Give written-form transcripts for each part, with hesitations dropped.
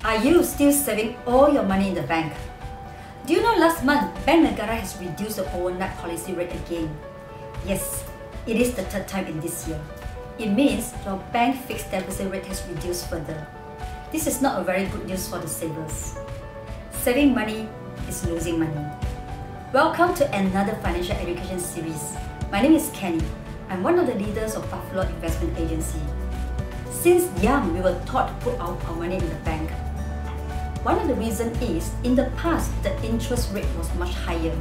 Are you still saving all your money in the bank? Do you know last month, Bank Negara has reduced the overnight policy rate again? Yes, it is the third time in this year. It means your bank fixed deposit rate has reduced further. This is not a very good news for the savers. Saving money is losing money. Welcome to another financial education series. My name is Kenny. I'm one of the leaders of Buffalo Investment Agency. Since young, we were taught to put our money in the bank. One of the reasons is, in the past, the interest rate was much higher.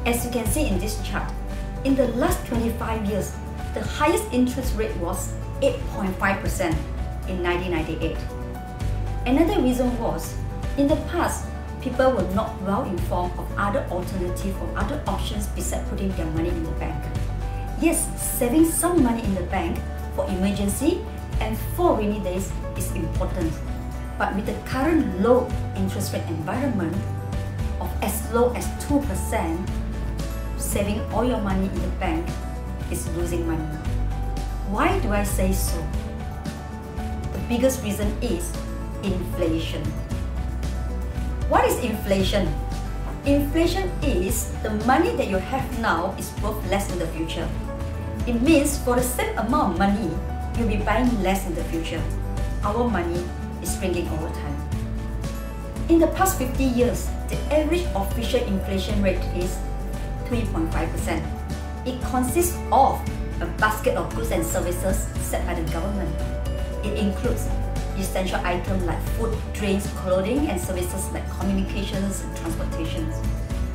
As you can see in this chart, in the last 25 years, the highest interest rate was 8.5% in 1998. Another reason was, in the past, people were not well informed of other alternatives or other options besides putting their money in the bank. Yes, saving some money in the bank for emergency and for rainy days is important. But with the current low interest rate environment of as low as 2%, saving all your money in the bank is losing money. Why do I say so? The biggest reason is inflation. What is inflation? Inflation is the money that you have now is worth less in the future. It means for the same amount of money, you'll be buying less in the future. Our money is shrinking over time. In the past 50 years, the average official inflation rate is 3.5%. It consists of a basket of goods and services set by the government. It includes essential items like food, drinks, clothing, and services like communications and transportation.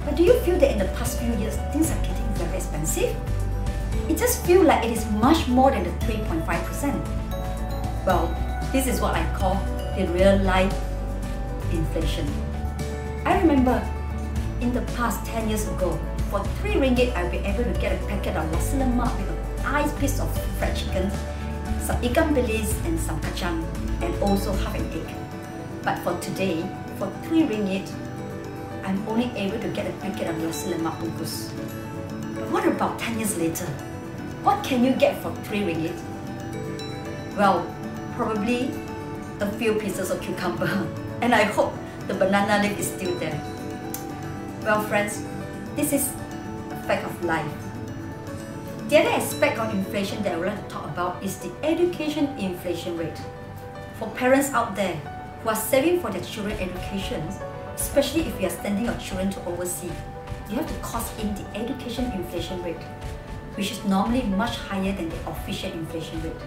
But do you feel that in the past few years, things are getting very expensive? It just feels like it is much more than the 3.5%. Well, this is what I call the real life inflation. I remember in the past 10 years ago, for 3 ringgit, I'll be able to get a packet of nasi lemak with a nice piece of fried chicken, some ikan bilis and some kacang, and also half an egg. But for today, for 3 ringgit, I'm only able to get a packet of nasi lemak bungkus. But what about 10 years later? What can you get for 3 ringgit? Well, probably a few pieces of cucumber, and I hope the banana leaf is still there. Well friends, this is a fact of life. The other aspect of inflation that I would like to talk about is the education inflation rate. For parents out there who are saving for their children's education, especially if you are sending your children to overseas, you have to cost in the education inflation rate, which is normally much higher than the official inflation rate.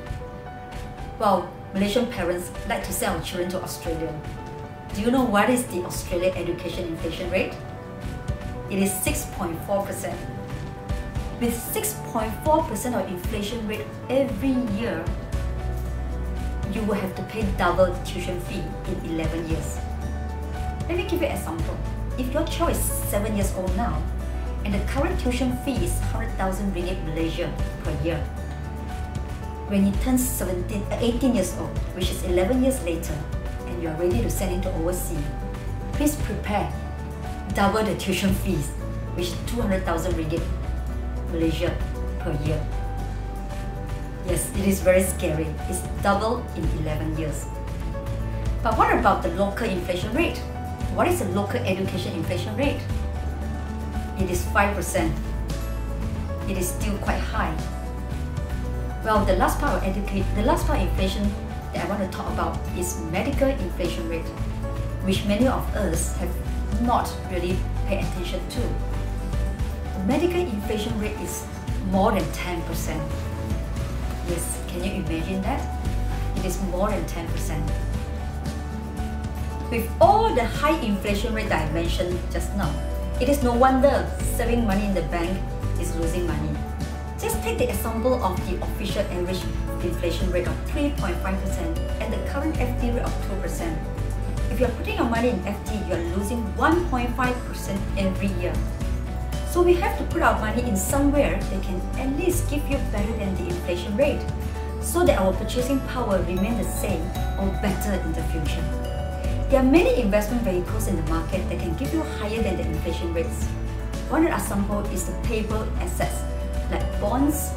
Well, Malaysian parents like to send our children to Australia. Do you know what is the Australian education inflation rate? It is 6.4%. With 6.4% of inflation rate every year, you will have to pay double the tuition fee in 11 years. Let me give you an example. If your child is 7 years old now, and the current tuition fee is 100,000 ringgit Malaysia per year, when he turns 18 years old, which is 11 years later, and you are ready to send him to overseas, please prepare double the tuition fees, which is 200,000 ringgit Malaysia per year. Yes, it is very scary. It's double in 11 years. But what about the local inflation rate? What is the local education inflation rate? It is 5%. It is still quite high. Well, the last part of inflation that I want to talk about is medical inflation rate, which many of us have not really paid attention to. The medical inflation rate is more than 10%. Yes, can you imagine that? It is more than 10%. With all the high inflation rate that I mentioned just now, it is no wonder saving money in the bank is losing money. Just take the example of the official average inflation rate of 3.5% and the current FD rate of 2%. If you are putting your money in FD, you are losing 1.5% every year. So we have to put our money in somewhere that can at least give you better than the inflation rate, so that our purchasing power remains the same or better in the future. There are many investment vehicles in the market that can give you higher than the inflation rates. One example is the payable assets like bonds,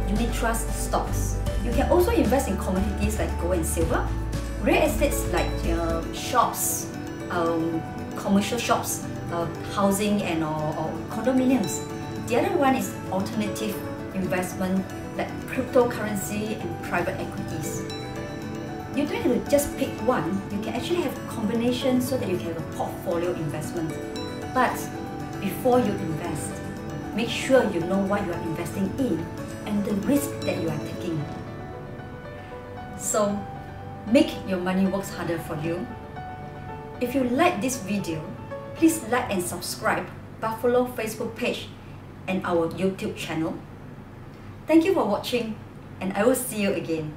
unit trust, stocks. You can also invest in commodities like gold and silver, Real estates like shops, commercial shops, housing and or condominiums. The other one is alternative investment like cryptocurrency and private equities. You don't have to just pick one, you can actually have a combination so that you can have a portfolio investment. But before you invest, make sure you know what you are investing in and the risk that you are taking. So, make your money work harder for you. If you like this video, please like and subscribe Buffalo Facebook page and our YouTube channel. Thank you for watching, and I will see you again.